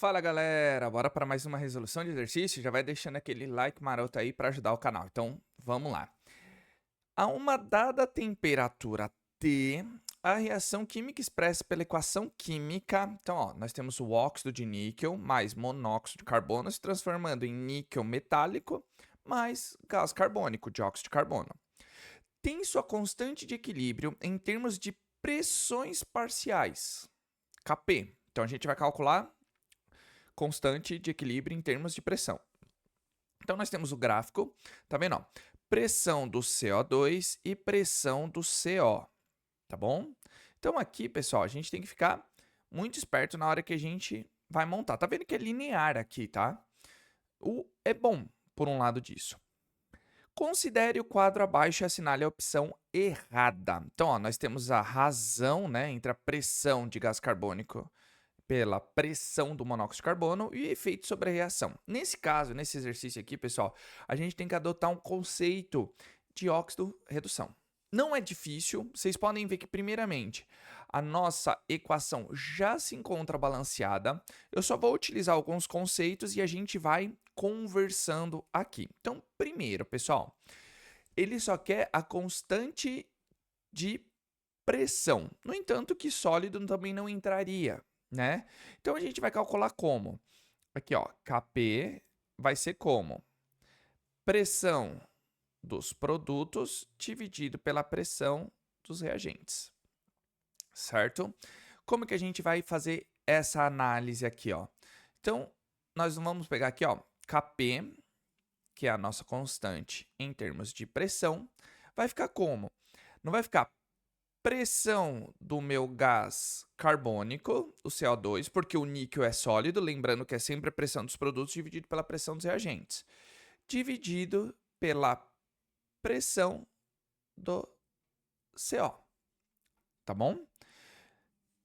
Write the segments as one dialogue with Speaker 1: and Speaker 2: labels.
Speaker 1: Fala galera, bora para mais uma resolução de exercício? Já vai deixando aquele like maroto aí para ajudar o canal. Então, vamos lá. A uma dada temperatura T, a reação química expressa pela equação química. Então, ó, nós temos o óxido de níquel mais monóxido de carbono se transformando em níquel metálico mais gás carbônico, dióxido de carbono. Tem sua constante de equilíbrio em termos de pressões parciais, Kp. Então, a gente vai calcular constante de equilíbrio em termos de pressão. Então, nós temos o gráfico, tá vendo? Ó? Pressão do CO2 e pressão do CO, tá bom? Então, aqui, pessoal, a gente tem que ficar muito esperto na hora que a gente vai montar. Tá vendo que é linear aqui, tá? É bom, por um lado disso. Considere o quadro abaixo e assinale a opção errada. Então, ó, nós temos a razão, né, entre a pressão de gás carbônico pela pressão do monóxido de carbono e efeito sobre a reação. Nesse caso, nesse exercício aqui, pessoal, a gente tem que adotar um conceito de óxido-redução. Não é difícil, vocês podem ver que, primeiramente, a nossa equação já se encontra balanceada. Eu só vou utilizar alguns conceitos e a gente vai conversando aqui. Então, primeiro, pessoal, ele só quer a constante de pressão. No entanto, que sólido também não entraria, né? Então a gente vai calcular como? Aqui, ó, Kp vai ser como? Pressão dos produtos dividido pela pressão dos reagentes, certo? Como que a gente vai fazer essa análise aqui, ó? Então, nós vamos pegar aqui, ó, Kp, que é a nossa constante em termos de pressão, vai ficar como? Não vai ficar pressão do meu gás carbônico, o CO2, porque o níquel é sólido, lembrando que é sempre a pressão dos produtos dividido pela pressão dos reagentes, dividido pela pressão do CO, tá bom?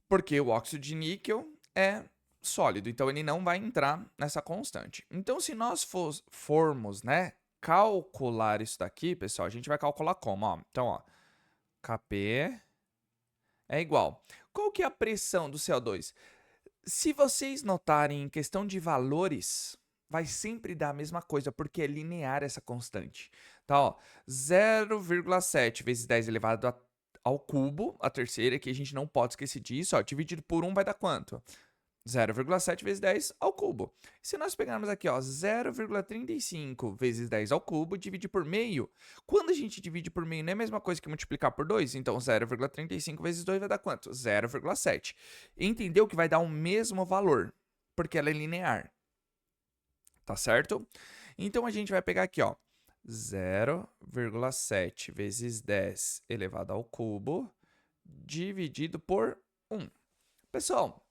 Speaker 1: Porque o óxido de níquel é sólido, então ele não vai entrar nessa constante. Então, se nós formos, né, calcular isso daqui, pessoal, a gente vai calcular como, ó? Então, ó, Kp é igual. Qual que é a pressão do CO2? Se vocês notarem em questão de valores, vai sempre dar a mesma coisa, porque é linear essa constante. Tá, ó, 0,7 vezes 10 elevado ao cubo, a terceira, que a gente não pode esquecer disso, ó, dividido por 1 vai dar quanto? 0,7 vezes 10 ao cubo. Se nós pegarmos aqui, ó, 0,35 vezes 10 ao cubo, dividir por meio. Quando a gente divide por meio, não é a mesma coisa que multiplicar por 2? Então, 0,35 vezes 2 vai dar quanto? 0,7. Entendeu que vai dar o mesmo valor, porque ela é linear. Tá certo? Então, a gente vai pegar aqui, ó, 0,7 vezes 10 elevado ao cubo, dividido por 1. Pessoal,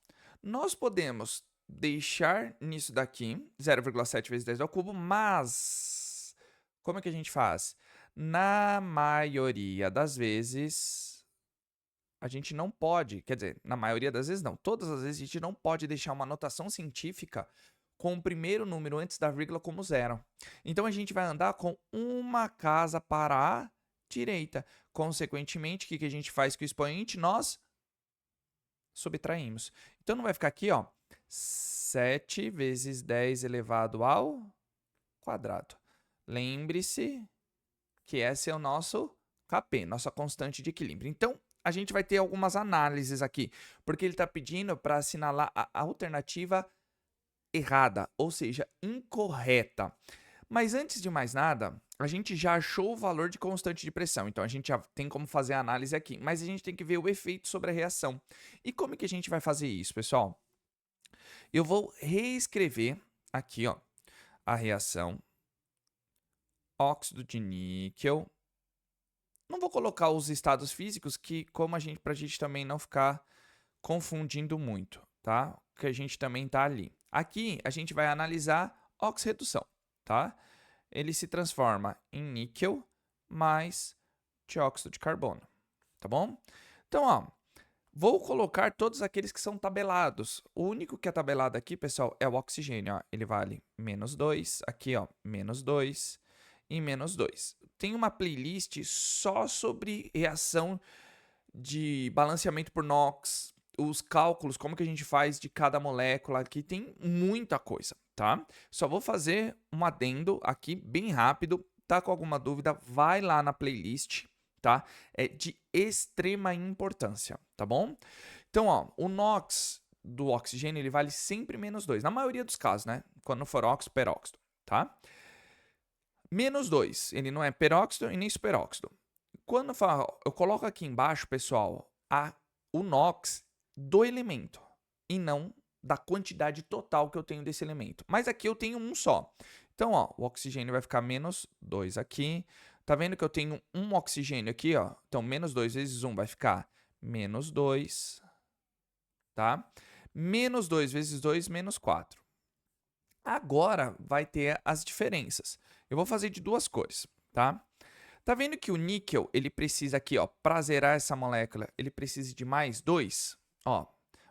Speaker 1: nós podemos deixar nisso daqui 0,7 vezes 10 ao cubo, mas como é que a gente faz? Na maioria das vezes, a gente não pode, quer dizer, na maioria das vezes não, todas as vezes a gente não pode deixar uma notação científica com o primeiro número antes da vírgula como zero. Então a gente vai andar com uma casa para a direita. Consequentemente, o que a gente faz com o expoente? Nós subtraímos. Então, não vai ficar aqui, ó, 7 vezes 10 elevado ao quadrado. Lembre-se que esse é o nosso Kp, nossa constante de equilíbrio. Então, a gente vai ter algumas análises aqui, porque ele está pedindo para assinalar a alternativa errada, ou seja, incorreta. Mas antes de mais nada, a gente já achou o valor de constante de pressão, então a gente já tem como fazer a análise aqui, mas a gente tem que ver o efeito sobre a reação. E como que a gente vai fazer isso, pessoal? Eu vou reescrever aqui, ó, a reação óxido de níquel. Não vou colocar os estados físicos, que como pra gente também não ficar confundindo muito, tá? Que a gente também tá ali. Aqui a gente vai analisar oxirredução, tá? Ele se transforma em níquel mais dióxido de carbono, tá bom? Então, ó, vou colocar todos aqueles que são tabelados. O único que é tabelado aqui, pessoal, é o oxigênio, ó. Ele vale -2, aqui, ó, -2 e -2. Tem uma playlist só sobre reação de balanceamento por NOx, os cálculos, como que a gente faz de cada molécula aqui, tem muita coisa, tá? Só vou fazer um adendo aqui bem rápido. Tá com alguma dúvida, vai lá na playlist, tá? É de extrema importância, tá bom? Então, ó, o NOx do oxigênio, ele vale sempre -2, na maioria dos casos, né? Quando for óxido, peróxido, tá? -2, ele não é peróxido e nem superóxido. Quando eu coloco aqui embaixo, pessoal, o NOx do elemento e não da quantidade total que eu tenho desse elemento. Mas aqui eu tenho um só. Então, ó, o oxigênio vai ficar -2 aqui. Tá vendo que eu tenho um oxigênio aqui, ó? Então, -2 vezes 1 vai ficar -2, tá? -2 vezes 2, -4. Agora vai ter as diferenças. Eu vou fazer de duas cores, tá? Tá vendo que o níquel, ele precisa aqui, ó, para zerar essa molécula, ele precisa de +2? Ó,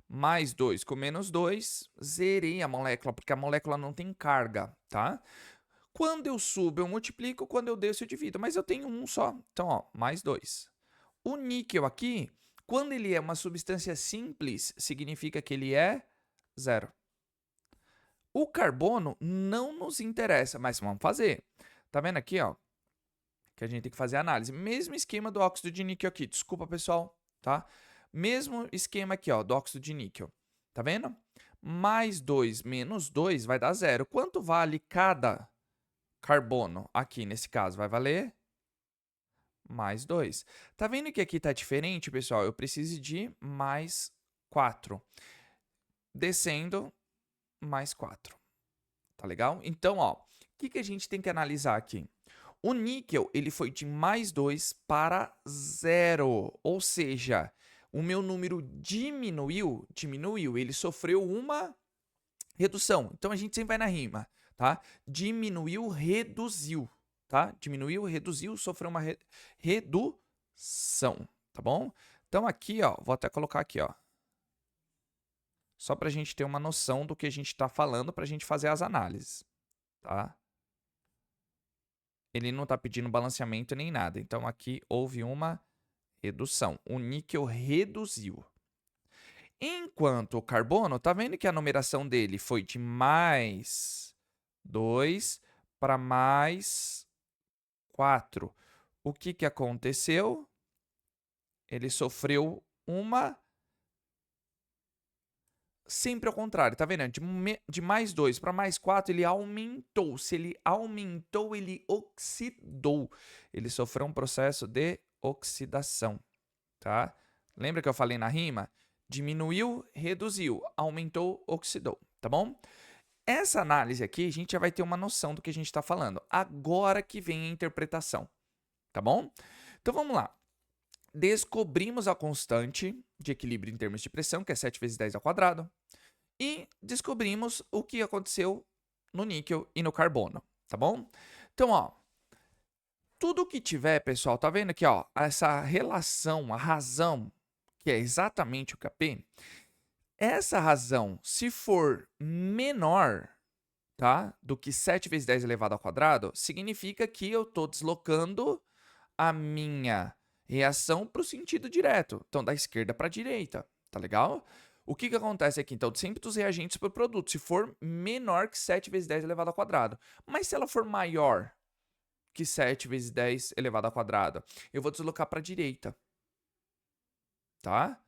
Speaker 1: +2 com -2, zerei a molécula, porque a molécula não tem carga, tá? Quando eu subo, eu multiplico, quando eu desço, eu divido, mas eu tenho um só. Então, ó, +2. O níquel aqui, quando ele é uma substância simples, significa que ele é 0. O carbono não nos interessa, mas vamos fazer. Tá vendo aqui, ó? Que a gente tem que fazer a análise. Mesmo esquema do óxido de níquel aqui. Desculpa, pessoal, tá? Mesmo esquema aqui, ó, do óxido de níquel. Tá vendo? +2 menos 2 vai dar 0. Quanto vale cada carbono aqui nesse caso? Vai valer +2. Tá vendo que aqui tá diferente, pessoal? Eu preciso de +4. Descendo, +4. Tá legal? Então, ó, o que a gente tem que analisar aqui? O níquel, ele foi de +2 para 0, ou seja, o meu número diminuiu, ele sofreu uma redução. Então, a gente sempre vai na rima, tá? Diminuiu, reduziu, tá? Diminuiu, reduziu, sofreu uma redução, tá bom? Então, aqui, ó, vou até colocar aqui, ó. Só para a gente ter uma noção do que a gente está falando para a gente fazer as análises, tá? Ele não está pedindo balanceamento nem nada. Então, aqui houve uma redução. O níquel reduziu. Enquanto o carbono, tá vendo que a numeração dele foi de +2 para +4. O que aconteceu? Ele sofreu uma... Sempre ao contrário, tá vendo? De +2 para +4, ele aumentou. Se ele aumentou, ele oxidou. Ele sofreu um processo de oxidação, tá? Lembra que eu falei na rima? Diminuiu, reduziu. Aumentou, oxidou, tá bom? Essa análise aqui, a gente já vai ter uma noção do que a gente está falando. Agora que vem a interpretação, tá bom? Então, vamos lá. Descobrimos a constante de equilíbrio em termos de pressão, que é 7 vezes 10 ao quadrado. E descobrimos o que aconteceu no níquel e no carbono, tá bom? Então, ó, tudo que tiver, pessoal, tá vendo aqui, ó, essa relação, a razão, que é exatamente o Kp, essa razão, se for menor, tá, do que 7 vezes 10 elevado ao quadrado, significa que eu estou deslocando a minha reação para o sentido direto. Então, da esquerda para a direita, tá legal? O que acontece aqui, então, sempre dos reagentes para o produto, se for menor que 7 vezes 10 elevado ao quadrado. Mas se ela for maior que 7 vezes 10 elevado ao quadrado, eu vou deslocar para a direita, tá?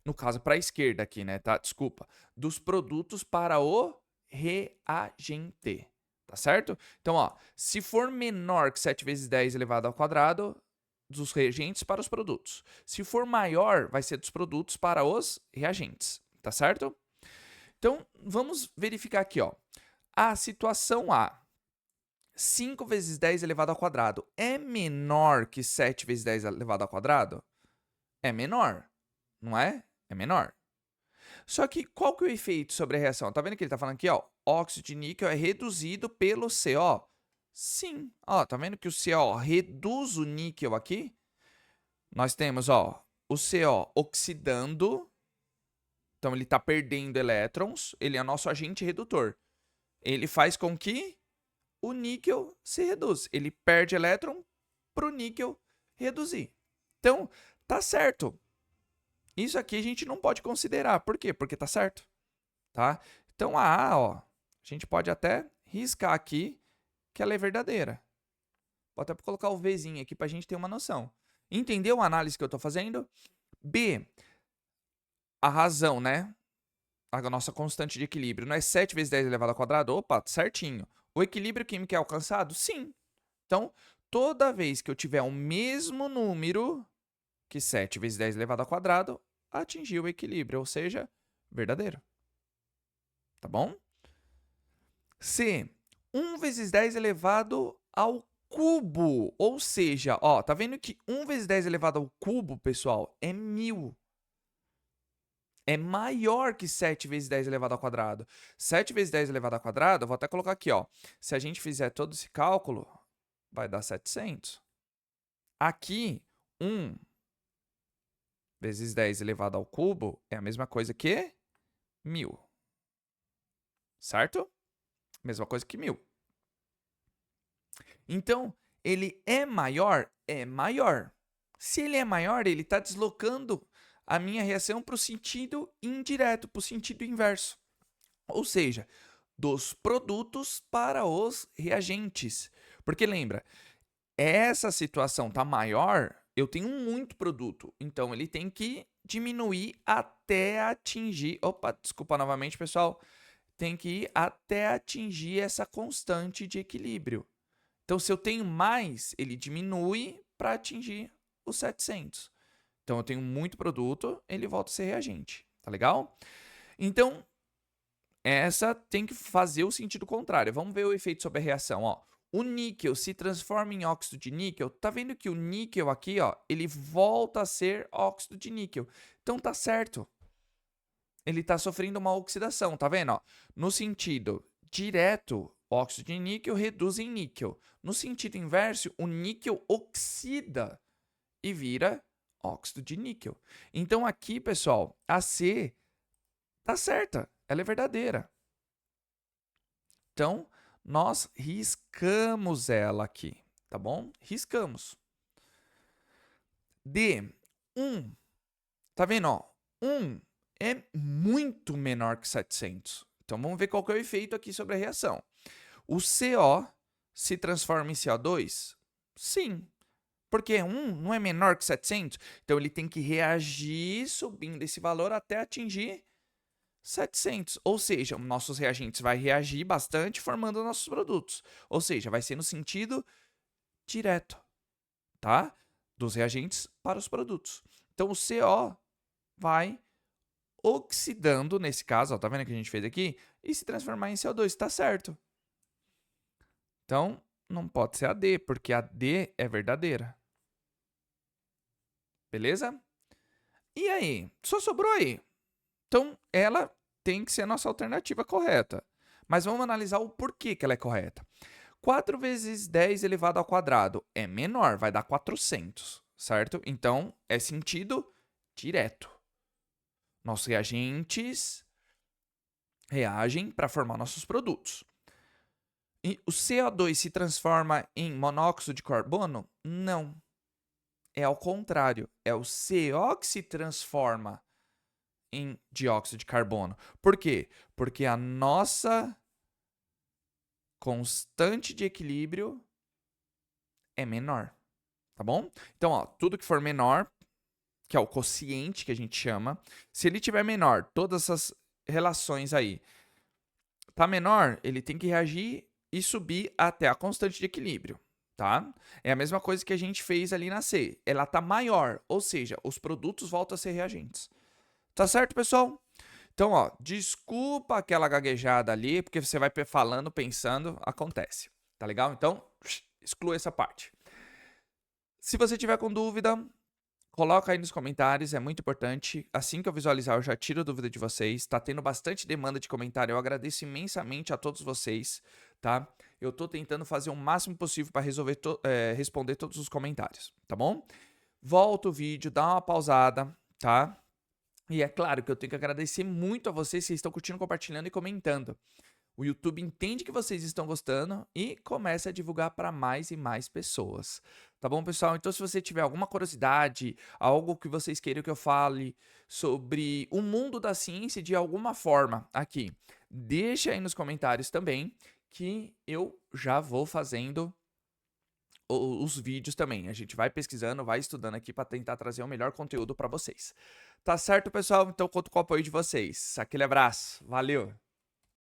Speaker 1: No caso, para a esquerda aqui, né, tá? Desculpa. Dos produtos para o reagente, tá certo? Então, ó, se for menor que 7 vezes 10 elevado ao quadrado, dos reagentes para os produtos. Se for maior, vai ser dos produtos para os reagentes, tá certo? Então, vamos verificar aqui, ó. A situação A, 5 vezes 10 elevado ao quadrado, é menor que 7 vezes 10 elevado ao quadrado? É menor, não é? É menor. Só que qual que é o efeito sobre a reação? Tá vendo que ele tá falando aqui, ó, óxido de níquel é reduzido pelo CO? Sim. Ó, tá vendo que o CO reduz o níquel aqui? Nós temos, ó, o CO oxidando. Então, ele está perdendo elétrons. Ele é nosso agente redutor. Ele faz com que o níquel se reduz. Ele perde elétron para o níquel reduzir. Então, tá certo. Isso aqui a gente não pode considerar. Por quê? Porque tá certo, tá? Então a A, ó, a gente pode até riscar aqui que ela é verdadeira. Vou até colocar o Vzinho aqui pra gente ter uma noção. Entendeu a análise que eu tô fazendo? B, a razão, né? A nossa constante de equilíbrio não é 7 vezes 10 elevado ao quadrado? Opa, certinho. O equilíbrio químico é alcançado? Sim. Então, toda vez que eu tiver o mesmo número que 7 vezes 10 elevado ao quadrado, atingiu o equilíbrio, ou seja, verdadeiro. Tá bom? C, 1 vezes 10 elevado ao cubo. Ou seja, ó, tá vendo que 1 vezes 10 elevado ao cubo, pessoal, é 1000. É maior que 7 vezes 10 elevado ao quadrado. 7 vezes 10 elevado ao quadrado, eu vou até colocar aqui, ó. Se a gente fizer todo esse cálculo, vai dar 700. Aqui, 1 vezes 10 elevado ao cubo é a mesma coisa que 1000. Certo? Mesma coisa que 1000. Então, ele é maior? É maior. Se ele é maior, ele está deslocando a minha reação para o sentido indireto, para o sentido inverso. Ou seja, dos produtos para os reagentes. Porque lembra, essa situação está maior, eu tenho muito produto. Então, ele tem que diminuir até atingir... Opa, desculpa novamente, pessoal. Tem que ir até atingir essa constante de equilíbrio. Então, se eu tenho mais, ele diminui para atingir os 700. Então, eu tenho muito produto, ele volta a ser reagente. Tá legal? Então, essa tem que fazer o sentido contrário. Vamos ver o efeito sobre a reação. Ó. O níquel se transforma em óxido de níquel. Tá vendo que o níquel aqui, ó, ele volta a ser óxido de níquel. Então, tá certo. Ele está sofrendo uma oxidação, tá vendo? Ó? No sentido direto, óxido de níquel reduz em níquel. No sentido inverso, o níquel oxida e vira óxido de níquel. Então aqui, pessoal, a C tá certa, ela é verdadeira. Então, nós riscamos ela aqui, tá bom? Riscamos. D, 1. Tá vendo, ó? 1 é muito menor que 700. Então, vamos ver qual que é o efeito aqui sobre a reação. O CO se transforma em CO2? Sim. Porque 1 não é menor que 700, então ele tem que reagir subindo esse valor até atingir 700. Ou seja, nossos reagentes vão reagir bastante formando nossos produtos. Ou seja, vai ser no sentido direto, tá? Dos reagentes para os produtos. Então, o CO vai oxidando, nesse caso, ó, tá vendo que a gente fez aqui? E se transformar em CO2, tá certo. Então, não pode ser a D, porque a D é verdadeira. Beleza? E aí? Só sobrou aí. Então, ela tem que ser a nossa alternativa correta. Mas vamos analisar o porquê que ela é correta. 4 vezes 10 elevado ao quadrado é menor, vai dar 400, certo? Então, é sentido direto. Nossos reagentes reagem para formar nossos produtos. E o CO2 se transforma em monóxido de carbono? Não. É ao contrário. É o CO que se transforma em dióxido de carbono. Por quê? Porque a nossa constante de equilíbrio é menor. Tá bom? Então, ó, tudo que for menor, que é o quociente que a gente chama, se ele tiver menor, todas essas relações aí, tá menor, ele tem que reagir e subir até a constante de equilíbrio, tá? É a mesma coisa que a gente fez ali na C. Ela tá maior, ou seja, os produtos voltam a ser reagentes. Tá certo, pessoal? Então, ó, desculpa aquela gaguejada ali, porque você vai falando, pensando, acontece. Tá legal? Então, exclua essa parte. Se você tiver com dúvida, coloca aí nos comentários, é muito importante. Assim que eu visualizar, eu já tiro a dúvida de vocês. Tá tendo bastante demanda de comentário, eu agradeço imensamente a todos vocês, tá? Eu tô tentando fazer o máximo possível para responder todos os comentários, tá bom? Volta o vídeo, dá uma pausada, tá? E é claro que eu tenho que agradecer muito a vocês que estão curtindo, compartilhando e comentando. O YouTube entende que vocês estão gostando e começa a divulgar para mais e mais pessoas. Tá bom, pessoal? Então, se você tiver alguma curiosidade, algo que vocês queiram que eu fale sobre o mundo da ciência de alguma forma aqui, deixa aí nos comentários também, que eu já vou fazendo os vídeos também. A gente vai pesquisando, vai estudando aqui para tentar trazer o melhor conteúdo para vocês. Tá certo, pessoal? Então conto com o apoio de vocês. Aquele abraço. Valeu!